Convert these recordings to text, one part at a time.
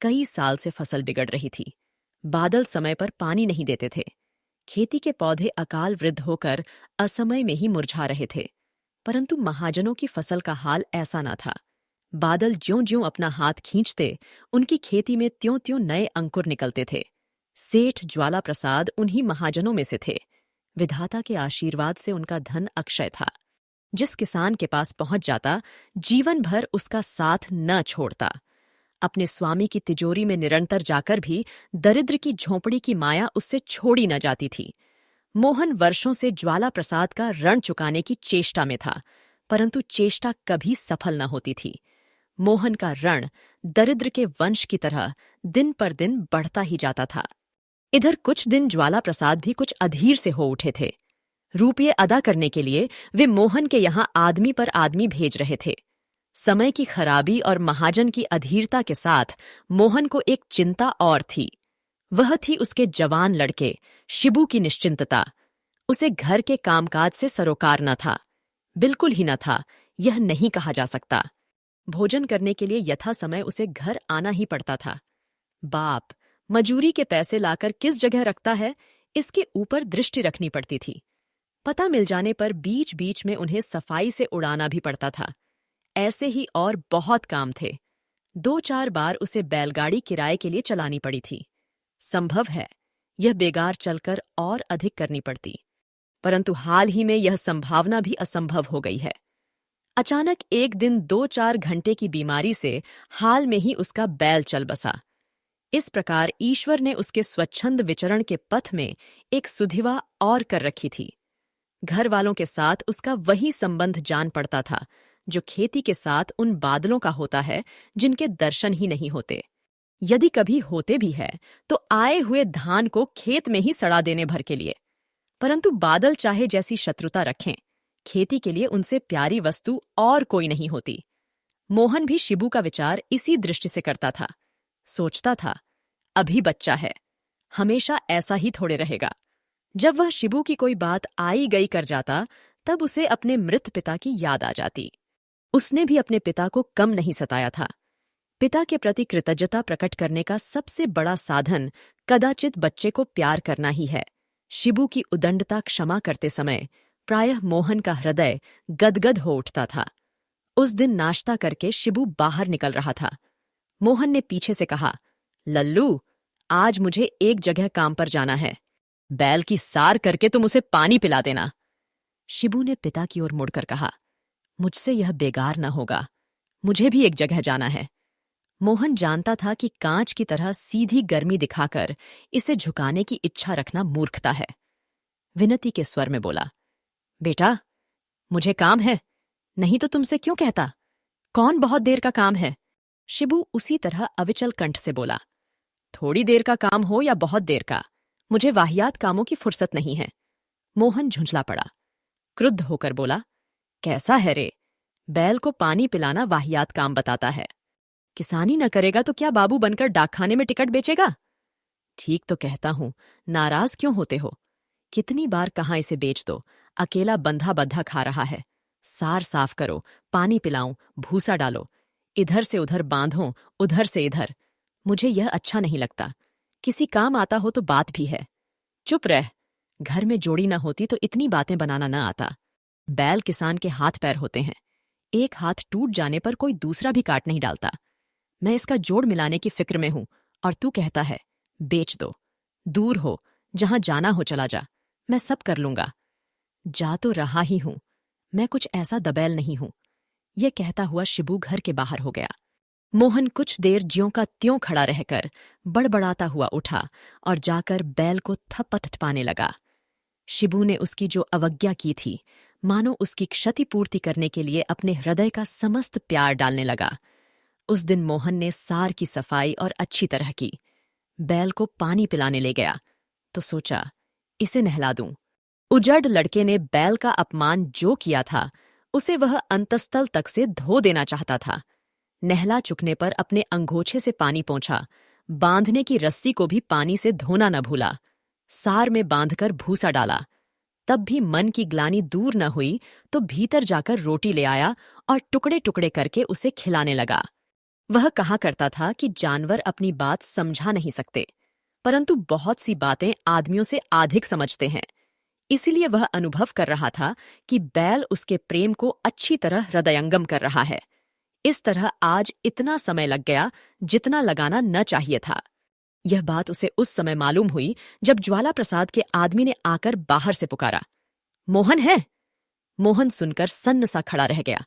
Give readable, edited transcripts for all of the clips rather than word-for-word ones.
कई साल से फसल बिगड़ रही थी। बादल समय पर पानी नहीं देते थे। खेती के पौधे अकाल वृद्ध होकर असमय में ही मुरझा रहे थे। परंतु महाजनों की फसल का हाल ऐसा ना था। बादल ज्यों-ज्यों अपना हाथ खींचते, उनकी खेती में त्यों-त्यों नए अंकुर निकलते थे। सेठ ज्वाला प्रसाद उन्हीं महाजनों में से थे। विधाता के आशीर्वाद से उनका धन अक्षय था। जिस किसान के पास पहुंच जाता, जीवन भर उसका साथ न छोड़ता। अपने स्वामी की तिजोरी में निरंतर जाकर भी दरिद्र की झोंपड़ी की माया उससे छोड़ी न जाती थी। मोहन वर्षों से ज्वाला प्रसाद का ऋण चुकाने की चेष्टा में था, परंतु चेष्टा कभी सफल न होती थी। मोहन का ऋण दरिद्र के वंश की तरह दिन पर दिन बढ़ता ही जाता था। इधर कुछ दिन ज्वाला प्रसाद भी कुछ अधीर से हो उठे थे। रुपये अदा करने के लिए वे मोहन के यहाँ आदमी पर आदमी भेज रहे थे। समय की खराबी और महाजन की अधीरता के साथ मोहन को एक चिंता और थी। वह थी उसके जवान लड़के शिबू की निश्चिंतता। उसे घर के कामकाज से सरोकार न था, बिल्कुल ही न था, यह नहीं कहा जा सकता। भोजन करने के लिए यथा समय उसे घर आना ही पड़ता था। बाप मजूरी के पैसे लाकर किस जगह रखता है, इसके ऊपर दृष्टि रखनी पड़ती थी। पता मिल जाने पर बीच बीच में उन्हें सफाई से उड़ाना भी पड़ता था। ऐसे ही और बहुत काम थे। 2-4 बार उसे बैलगाड़ी किराए के लिए चलानी पड़ी थी। संभव है यह बेगार चलकर और अधिक करनी पड़ती, परंतु हाल ही में यह संभावना भी असंभव हो गई है। अचानक एक दिन 2-4 घंटे की बीमारी से हाल में ही उसका बैल चल बसा। इस प्रकार ईश्वर ने उसके स्वच्छंद विचरण के पथ में एक सुधिवा और कर रखी थी। घर वालों के साथ उसका वही संबंध जान पड़ता था जो खेती के साथ उन बादलों का होता है जिनके दर्शन ही नहीं होते। यदि कभी होते भी है तो आए हुए धान को खेत में ही सड़ा देने भर के लिए। परंतु बादल चाहे जैसी शत्रुता रखें, खेती के लिए उनसे प्यारी वस्तु और कोई नहीं होती। मोहन भी शिबू का विचार इसी दृष्टि से करता था। सोचता था, अभी बच्चा है, हमेशा ऐसा ही थोड़े रहेगा। जब वह शिबू की कोई बात आई गई कर जाता, तब उसे अपने मृत पिता की याद आ जाती। उसने भी अपने पिता को कम नहीं सताया था। पिता के प्रति कृतज्ञता प्रकट करने का सबसे बड़ा साधन कदाचित बच्चे को प्यार करना ही है। शिबू की उदंडता क्षमा करते समय प्रायः मोहन का हृदय गदगद हो उठता था। उस दिन नाश्ता करके शिबू बाहर निकल रहा था। मोहन ने पीछे से कहा, लल्लू, आज मुझे एक जगह काम पर जाना है। बैल की सार करके तुम उसे पानी पिला देना। शिबू ने पिता की ओर मुड़कर कहा, मुझसे यह बेगार न होगा, मुझे भी एक जगह जाना है। मोहन जानता था कि कांच की तरह सीधी गर्मी दिखाकर इसे झुकाने की इच्छा रखना मूर्खता है। विनती के स्वर में बोला, बेटा, मुझे काम है, नहीं तो तुमसे क्यों कहता? कौन बहुत देर का काम है? शिबू उसी तरह अविचल कंठ से बोला, थोड़ी देर का काम हो या बहुत देर का, मुझे वाहियात कामों की फुर्सत नहीं है। मोहन झुंझला पड़ा, क्रुद्ध होकर बोला, कैसा है रे? बैल को पानी पिलाना वाहियात काम बताता है। किसानी न करेगा तो क्या बाबू बनकर डाकखाने में टिकट बेचेगा? ठीक तो कहता हूं, नाराज क्यों होते हो? कितनी बार कहाँ इसे बेच दो, अकेला बंधा बंधा खा रहा है। सार साफ करो, पानी पिलाऊं, भूसा डालो, इधर से उधर बांधो, उधर से इधर। मुझे यह अच्छा नहीं लगता। किसी काम आता हो तो बात भी है। चुप रह, घर में जोड़ी न होती तो इतनी बातें बनाना न आता। बैल किसान के हाथ पैर होते हैं, एक हाथ टूट जाने पर कोई दूसरा भी काट नहीं डालता। मैं इसका जोड़ मिलाने की फिक्र में हूं, और तू कहता है बेच दो। दूर हो, जहां जाना हो चला जा, मैं सब कर लूंगा। जा तो रहा ही हूं, मैं कुछ ऐसा दबैल नहीं हूं। यह कहता हुआ शिबू घर के बाहर हो गया। मोहन कुछ देर ज्यों का त्यों खड़ा रहकर बड़बड़ाता हुआ उठा और जाकर बैल को थपथ पाने लगा। शिबू ने उसकी जो अवज्ञा की थी, मानो उसकी क्षतिपूर्ति करने के लिए अपने हृदय का समस्त प्यार डालने लगा। उस दिन मोहन ने सार की सफाई और अच्छी तरह की। बैल को पानी पिलाने ले गया तो सोचा, इसे नहला दूं। उजड़ लड़के ने बैल का अपमान जो किया था, उसे वह अंतस्तल तक से धो देना चाहता था। नहला चुकने पर अपने अंगोछे से पानी पोंछा, बांधने की रस्सी को भी पानी से धोना न भूला। सार में बांधकर भूसा डाला। तब भी मन की ग्लानि दूर न हुई तो भीतर जाकर रोटी ले आया और टुकड़े टुकड़े करके उसे खिलाने लगा। वह कहा करता था कि जानवर अपनी बात समझा नहीं सकते, परंतु बहुत सी बातें आदमियों से अधिक समझते हैं। इसीलिए वह अनुभव कर रहा था कि बैल उसके प्रेम को अच्छी तरह हृदयंगम कर रहा है। इस तरह आज इतना समय लग गया जितना लगाना न चाहिए था। यह बात उसे उस समय मालूम हुई जब ज्वाला प्रसाद के आदमी ने आकर बाहर से पुकारा, मोहन है? मोहन सुनकर सन्न सा खड़ा रह गया।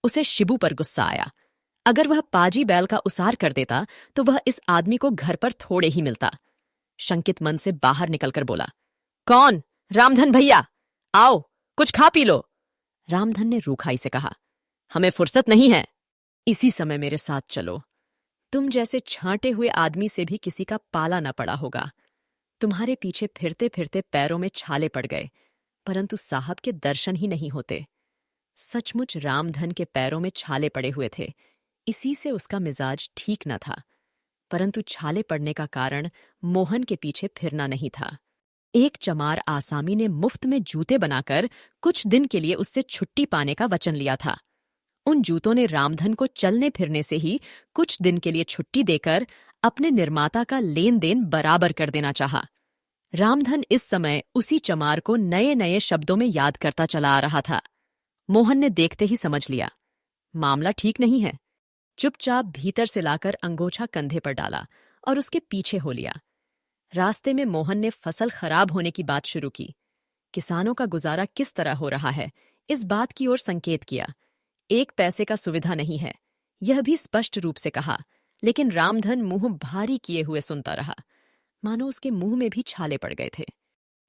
उसे शिबू पर गुस्सा आया। अगर वह पाजी बैल का उसार कर देता तो वह इस आदमी को घर पर थोड़े ही मिलता। शंकित मन से बाहर निकलकर बोला, कौन? रामधन भैया, आओ कुछ खा पी लो। रामधन ने रूखाई से कहा, हमें फुर्सत नहीं है। इसी समय मेरे साथ चलो। तुम जैसे छांटे हुए आदमी से भी किसी का पाला न पड़ा होगा। तुम्हारे पीछे फिरते फिरते पैरों में छाले पड़ गए, परंतु साहब के दर्शन ही नहीं होते। सचमुच रामधन के पैरों में छाले पड़े हुए थे, इसी से उसका मिजाज ठीक न था। परंतु छाले पड़ने का कारण मोहन के पीछे फिरना नहीं था। एक चमार आसामी ने मुफ्त में जूते बनाकर कुछ दिन के लिए उससे छुट्टी पाने का वचन लिया था। उन जूतों ने रामधन को चलने फिरने से ही कुछ दिन के लिए छुट्टी देकर अपने निर्माता का लेन देन बराबर कर देना चाहा। रामधन इस समय उसी चमार को नए नए शब्दों में याद करता चला आ रहा था। मोहन ने देखते ही समझ लिया, मामला ठीक नहीं है। चुपचाप भीतर से लाकर अंगोछा कंधे पर डाला और उसके पीछे हो लिया। रास्ते में मोहन ने फसल खराब होने की बात शुरू की। किसानों का गुजारा किस तरह हो रहा है, इस बात की ओर संकेत किया। 1 पैसे का सुविधा नहीं है, यह भी स्पष्ट रूप से कहा, लेकिन रामधन मुंह भारी किए हुए सुनता रहा, मानो उसके मुंह में भी छाले पड़ गए थे।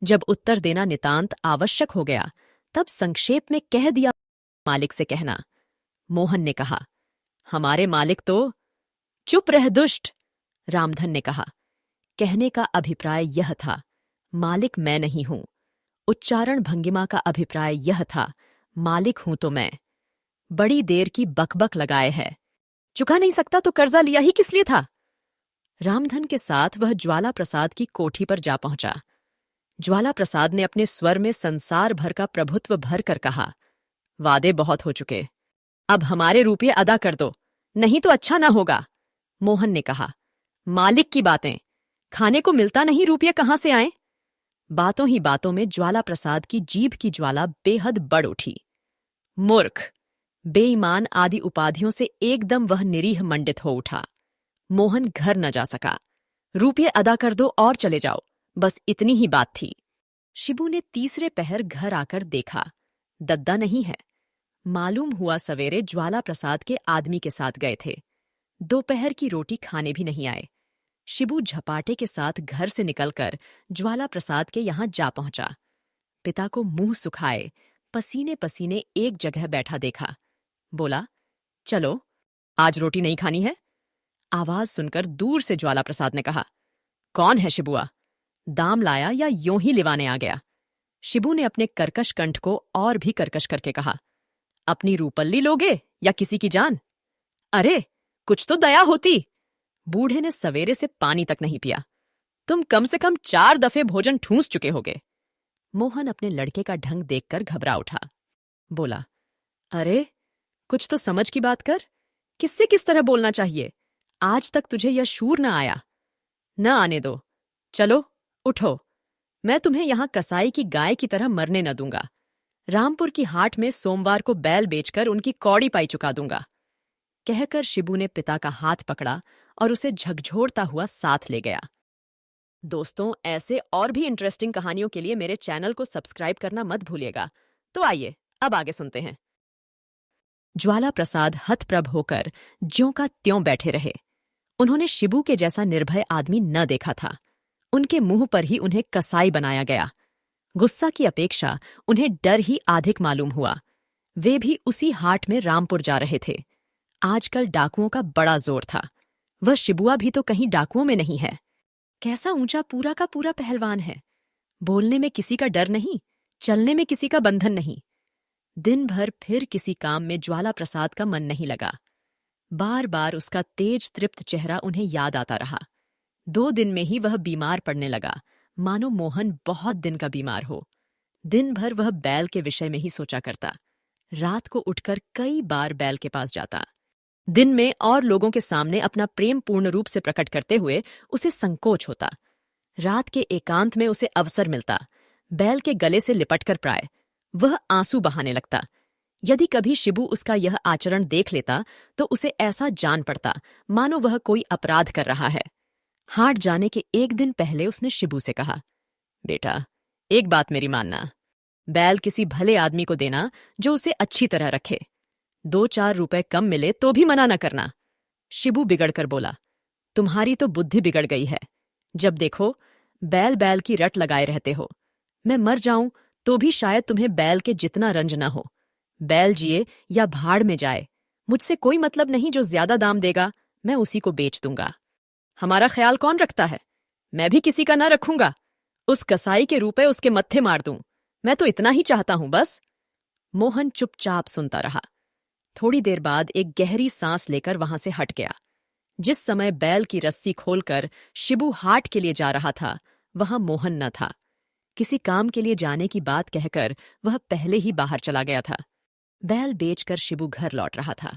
जब उत्तर देना नितांत आवश्यक हो गया, तब संक्षेप में कह दिया, मालिक से कहना। मोहन ने कहा, हमारे मालिक तो। चुप रह दुष्ट, रामधन ने कहा। कहने का अभिप्राय यह था, मालिक मैं नहीं हूं। उच्चारण भंगिमा का अभिप्राय यह था, मालिक हूं तो मैं। बड़ी देर की बकबक लगाए है। चुका नहीं सकता तो कर्जा लिया ही किस लिए था? रामधन के साथ वह ज्वाला प्रसाद की कोठी पर जा पहुंचा। ज्वाला प्रसाद ने अपने स्वर में संसार भर का प्रभुत्व भर कर कहा, वादे बहुत हो चुके, अब हमारे रुपये अदा कर दो, नहीं तो अच्छा ना होगा। मोहन ने कहा, मालिक की बातें, खाने को मिलता नहीं, रुपये कहां से आए? बातों ही बातों में ज्वाला प्रसाद की जीभ की ज्वाला बेहद बढ़ उठी। मूर्ख, बेईमान आदि उपाधियों से एकदम वह निरीह मंडित हो उठा। मोहन घर न जा सका। रुपये अदा कर दो और चले जाओ, बस इतनी ही बात थी। शिबू ने तीसरे पहर घर आकर देखा, दद्दा नहीं है। मालूम हुआ सवेरे ज्वाला प्रसाद के आदमी के साथ गए थे। दोपहर की रोटी खाने भी नहीं आए। शिबू झपाटे के साथ घर से निकलकर ज्वाला प्रसाद के यहां जा पहुंचा। पिता को मुंह सुखाए पसीने पसीने एक जगह बैठा देखा। बोला, चलो आज रोटी नहीं खानी है? आवाज सुनकर दूर से ज्वाला प्रसाद ने कहा, कौन है शिबुआ? दाम लाया या यों ही लिवाने आ गया? शिबू ने अपने कर्कश कंठ को और भी कर्कश करके कहा, अपनी रूपल्ली लोगे या किसी की जान? अरे कुछ तो दया होती। बूढ़े ने सवेरे से पानी तक नहीं पिया। तुम कम से कम 4 दफे भोजन ठूंस चुके होगे। मोहन अपने लड़के का ढंग देखकर घबरा उठा। बोला, अरे कुछ तो समझ की बात कर। किससे किस तरह बोलना चाहिए? आज तक तुझे यह शूर न आया। न आने दो, चलो उठो। मैं तुम्हें यहां कसाई की गाय की तरह मरने न दूंगा। रामपुर की हाट में सोमवार को बैल बेचकर उनकी कौड़ी पाई चुका दूंगा। कहकर शिबू ने पिता का हाथ पकड़ा और उसे झकझोरता हुआ साथ ले गया। दोस्तों, ऐसे और भी इंटरेस्टिंग कहानियों के लिए मेरे चैनल को सब्सक्राइब करना मत भूलिएगा। तो आइए अब आगे सुनते हैं। ज्वाला प्रसाद हतप्रभ होकर ज्यों का त्यों बैठे रहे। उन्होंने शिबू के जैसा निर्भय आदमी न देखा था। उनके मुंह पर ही उन्हें कसाई बनाया गया। गुस्सा की अपेक्षा उन्हें डर ही अधिक मालूम हुआ। वे भी उसी हाट में रामपुर जा रहे थे। आजकल डाकुओं का बड़ा जोर था। वह शिबुआ भी तो कहीं डाकुओं में नहीं है। कैसा ऊंचा पूरा का पूरा पहलवान है। बोलने में किसी का डर नहीं, चलने में किसी का बंधन नहीं। दिन भर फिर किसी काम में ज्वाला प्रसाद का मन नहीं लगा। बार बार उसका तेज तृप्त चेहरा उन्हें याद आता रहा। 2 दिन में ही वह बीमार पड़ने लगा, मानो मोहन बहुत दिन का बीमार हो। दिन भर वह बैल के विषय में ही सोचा करता। रात को उठकर कई बार बैल के पास जाता। दिन में और लोगों के सामने अपना प्रेम पूर्ण रूप से प्रकट करते हुए उसे संकोच होता। रात के एकांत में उसे अवसर मिलता, बैल के गले से लिपटकर प्राय वह आंसू बहाने लगता। यदि कभी शिबू उसका यह आचरण देख लेता तो उसे ऐसा जान पड़ता मानो वह कोई अपराध कर रहा है। हाट जाने के एक दिन पहले उसने शिबू से कहा, बेटा, एक बात मेरी मानना, बैल किसी भले आदमी को देना जो उसे अच्छी तरह रखे। 2-4 रुपए कम मिले तो भी मना न करना। शिबू बिगड़कर बोला, तुम्हारी तो बुद्धि बिगड़ गई है। जब देखो बैल बैल की रट लगाए रहते हो। मैं मर जाऊं तो भी शायद तुम्हें बैल के जितना रंज न हो। बैल जिए या भाड़ में जाए, मुझसे कोई मतलब नहीं। जो ज्यादा दाम देगा मैं उसी को बेच दूंगा। हमारा ख्याल कौन रखता है? मैं भी किसी का ना रखूंगा। उस कसाई के रुपए उसके मत्थे मार दूं। मैं तो इतना ही चाहता हूं बस। मोहन चुपचाप सुनता रहा। थोड़ी देर बाद एक गहरी सांस लेकर वहां से हट गया। जिस समय बैल की रस्सी खोलकर शिबू हाट के लिए जा रहा था, वहां मोहन न था। किसी काम के लिए जाने की बात कहकर वह पहले ही बाहर चला गया था। बैल बेचकर शिबू घर लौट रहा था।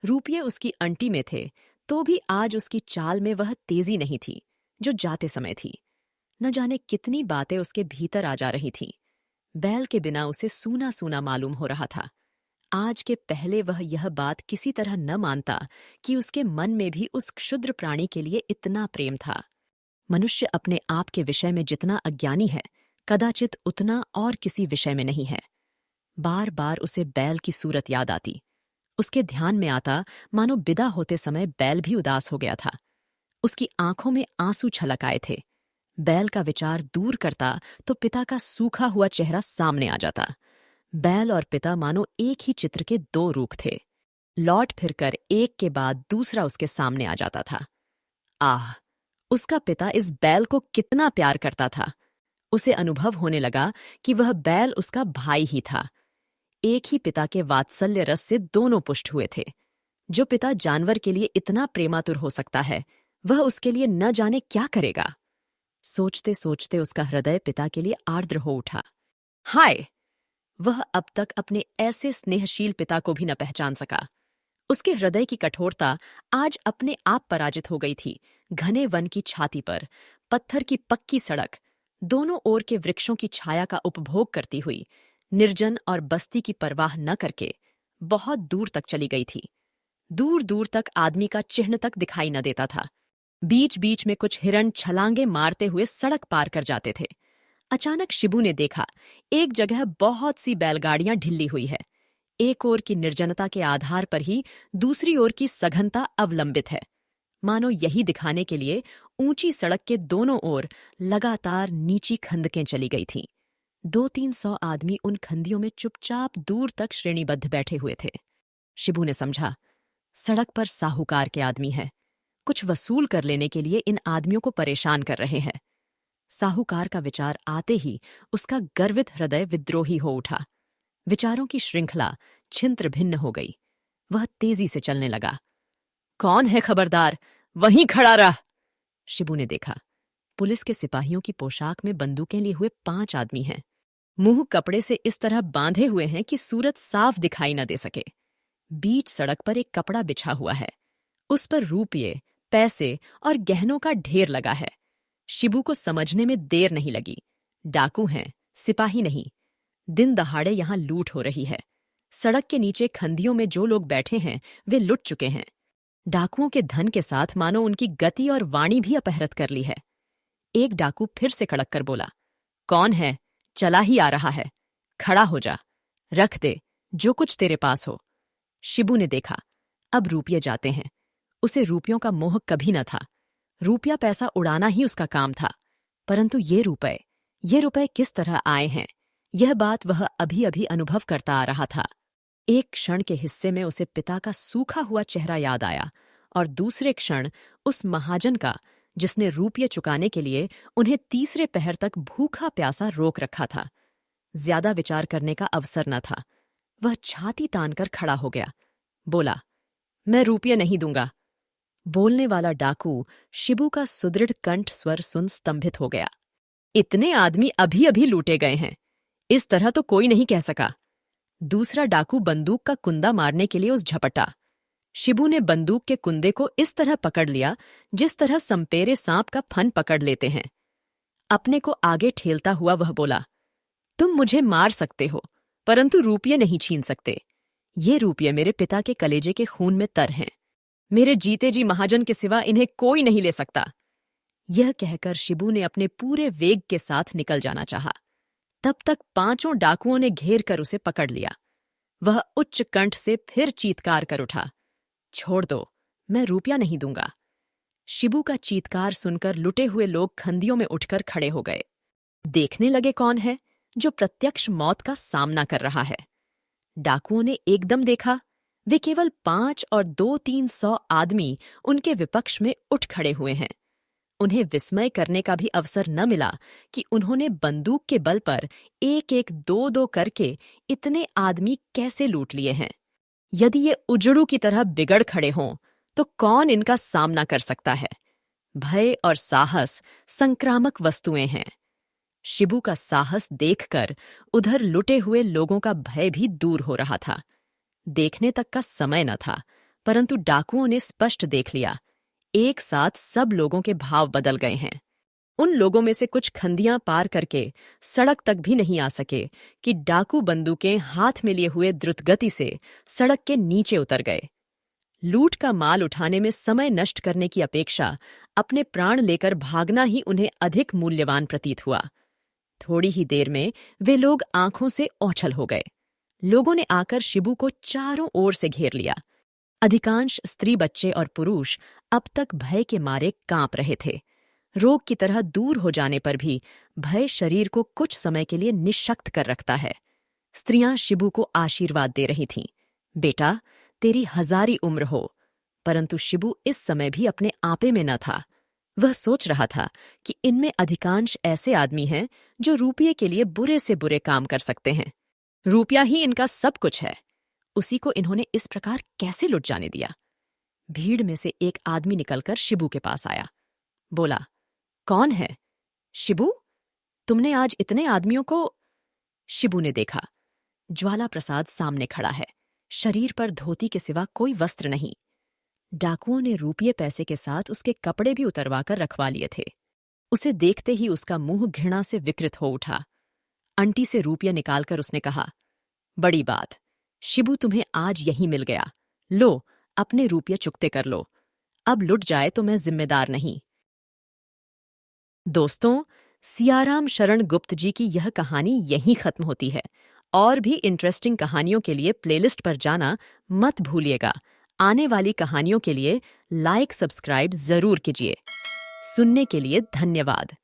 रुपये उसकी अंटी में थे, तो भी आज उसकी चाल में वह तेजी नहीं थी जो जाते समय थी। न जाने कितनी बातें उसके भीतर आ जा रही थीं। बैल के बिना उसे सूना सूना मालूम हो रहा था। आज के पहले वह यह बात किसी तरह न मानता कि उसके मन में भी उस क्षुद्र प्राणी के लिए इतना प्रेम था। मनुष्य अपने आप के विषय में जितना अज्ञानी है, कदाचित उतना और किसी विषय में नहीं है। बार बार उसे बैल की सूरत याद आती। उसके ध्यान में आता मानो विदा होते समय बैल भी उदास हो गया था। उसकी आंखों में आंसू छलक आए थे। बैल का विचार दूर करता तो पिता का सूखा हुआ चेहरा सामने आ जाता। बैल और पिता मानो एक ही चित्र के दो रूप थे। लौट फिरकर एक के बाद दूसरा उसके सामने आ जाता था। आह, उसका पिता इस बैल को कितना प्यार करता था। उसे अनुभव होने लगा कि वह बैल उसका भाई ही था। एक ही पिता के वात्सल्य रस से दोनों पुष्ट हुए थे। जो पिता जानवर के लिए इतना प्रेमातुर हो सकता है, वह उसके लिए न जाने क्या करेगा। सोचते सोचते उसका हृदय पिता के लिए आर्द्र हो उठा। हाय! वह अब तक अपने ऐसे स्नेहशील पिता को भी न पहचान सका। उसके हृदय की कठोरता आज अपने आप पराजित हो गई थी। घने वन की छाती पर, पत्थर की पक्की सड़क, दोनों ओर के वृक्षों की छाया का उपभोग करती हुई, निर्जन और बस्ती की परवाह न करके बहुत दूर तक चली गई थी। दूर दूर तक आदमी का चिन्ह तक दिखाई न देता था। बीच बीच में कुछ हिरण छलांगे मारते हुए सड़क पार कर जाते थे। अचानक शिबू ने देखा, एक जगह बहुत सी बैलगाड़ियां ढिल्ली हुई है। एक ओर की निर्जनता के आधार पर ही दूसरी ओर की सघनता अवलंबित है। मानो यही दिखाने के लिए ऊंची सड़क के दोनों ओर लगातार नीची खंदकें चली गई थीं। 200-300 आदमी उन खंदियों में चुपचाप दूर तक श्रेणीबद्ध बैठे हुए थे। शिबू ने समझा, सड़क पर साहूकार के आदमी हैं। कुछ वसूल कर लेने के लिए इन आदमियों को परेशान कर रहे हैं। साहूकार का विचार आते ही उसका गर्वित हृदय विद्रोही हो उठा। विचारों की श्रृंखला छिन्त्र भिन्न हो गई। वह तेजी से चलने लगा। कौन है खबरदार? वहीं खड़ा रह! शिबू ने देखा, पुलिस के सिपाहियों की पोशाक में बंदूकें लिए हुए 5 आदमी हैं। मुंह कपड़े से इस तरह बांधे हुए हैं कि सूरत साफ दिखाई न दे सके। बीच सड़क पर एक कपड़ा बिछा हुआ है। उस पर रुपये, पैसे और गहनों का ढेर लगा है। शिबू को समझने में देर नहीं लगी। डाकू हैं, सिपाही नहीं। दिन दहाड़े यहां लूट हो रही है। सड़क के नीचे खंदियों में जो लोग बैठे हैं वे लुट चुके हैं। डाकुओं के धन के साथ मानो उनकी गति और वाणी भी अपहृत कर ली है। एक डाकू फिर से कड़क कर बोला, कौन है? चला ही आ रहा है। खड़ा हो जा, रख दे जो कुछ तेरे पास हो। शिबू ने देखा, अब रुपये जाते हैं। उसे रुपयों का मोह कभी न था। रुपया पैसा उड़ाना ही उसका काम था। परंतु ये रुपए किस तरह आए हैं, यह बात वह अभी अभी अनुभव करता आ रहा था। एक क्षण के हिस्से में उसे पिता का सूखा हुआ चेहरा याद आया और दूसरे क्षण उस महाजन का जिसने रुपये चुकाने के लिए उन्हें तीसरे पहर तक भूखा प्यासा रोक रखा था। ज्यादा विचार करने का अवसर न था। वह छाती तानकर खड़ा हो गया। बोला, मैं रुपये नहीं दूंगा। बोलने वाला डाकू शिबू का सुदृढ़ कंठ स्वर सुन स्तंभित हो गया। इतने आदमी अभी अभी लूटे गए हैं, इस तरह तो कोई नहीं कह सका। दूसरा डाकू बंदूक का कुंदा मारने के लिए उस झपटा। शिबू ने बंदूक के कुंदे को इस तरह पकड़ लिया जिस तरह संपेरे सांप का फन पकड़ लेते हैं। अपने को आगे ठेलता हुआ वह बोला, तुम मुझे मार सकते हो, परंतु रुपये नहीं छीन सकते। ये रुपये मेरे पिता के कलेजे के खून में तर हैं। मेरे जीते जी महाजन के सिवा इन्हें कोई नहीं ले सकता। यह कहकर शिबू ने अपने पूरे वेग के साथ निकल जाना चाहा। तब तक 5 डाकुओं ने घेर कर उसे पकड़ लिया। वह उच्च कंठ से फिर चीत्कार कर उठा, छोड़ दो, मैं रुपया नहीं दूंगा। शिबू का चीत्कार सुनकर लुटे हुए लोग खंदियों में उठकर खड़े हो गए। देखने लगे कौन है जो प्रत्यक्ष मौत का सामना कर रहा है। डाकुओं ने एकदम देखा, वे केवल 5 और 2-300 आदमी उनके विपक्ष में उठ खड़े हुए हैं। उन्हें विस्मय करने का भी अवसर न मिला कि उन्होंने बंदूक के बल पर 1-1, 2-2 करके इतने आदमी कैसे लूट लिए हैं। यदि ये उजड़ू की तरह बिगड़ खड़े हों तो कौन इनका सामना कर सकता है। भय और साहस संक्रामक वस्तुएं हैं। शिबू का साहस देखकर उधर लुटे हुए लोगों का भय भी दूर हो रहा था। देखने तक का समय न था, परंतु डाकुओं ने स्पष्ट देख लिया, एक साथ सब लोगों के भाव बदल गए हैं। उन लोगों में से कुछ खंदियां पार करके सड़क तक भी नहीं आ सके कि डाकू बंदूकें हाथ में लिए हुए द्रुतगति से सड़क के नीचे उतर गए। लूट का माल उठाने में समय नष्ट करने की अपेक्षा अपने प्राण लेकर भागना ही उन्हें अधिक मूल्यवान प्रतीत हुआ। थोड़ी ही देर में वे लोग आंखों से ओझल हो गए। लोगों ने आकर शिबू को चारों ओर से घेर लिया। अधिकांश स्त्री, बच्चे और पुरुष अब तक भय के मारे कांप रहे थे। रोग की तरह दूर हो जाने पर भी भय शरीर को कुछ समय के लिए निःशक्त कर रखता है। स्त्रियां शिबू को आशीर्वाद दे रही थीं, बेटा तेरी 1000 उम्र हो। परंतु शिबू इस समय भी अपने आपे में न था। वह सोच रहा था कि इनमें अधिकांश ऐसे आदमी हैं जो रुपये के लिए बुरे से बुरे काम कर सकते हैं। रुपया ही इनका सब कुछ है। उसी को इन्होंने इस प्रकार कैसे लुट जाने दिया। भीड़ में से एक आदमी निकलकर शिबू के पास आया, बोला, कौन है? शिबू, तुमने आज इतने आदमियों को? शिबू ने देखा, ज्वाला प्रसाद सामने खड़ा है। शरीर पर धोती के सिवा कोई वस्त्र नहीं। डाकुओं ने रुपये पैसे के साथ उसके कपड़े भी उतरवाकर रखवा लिए थे। उसे देखते ही उसका मुंह घृणा से विकृत हो उठा। अंटी से रुपया निकालकर उसने कहा, बड़ी बात, शिबू तुम्हें आज यहीं मिल गया। लो, अपने रुपये चुकते कर लो। अब लुट जाए तो मैं जिम्मेदार नहीं। दोस्तों, सियाराम शरण गुप्त जी की यह कहानी यहीं खत्म होती है। और भी इंटरेस्टिंग कहानियों के लिए प्लेलिस्ट पर जाना मत भूलिएगा। आने वाली कहानियों के लिए लाइक, सब्सक्राइब जरूर कीजिए। सुनने के लिए धन्यवाद।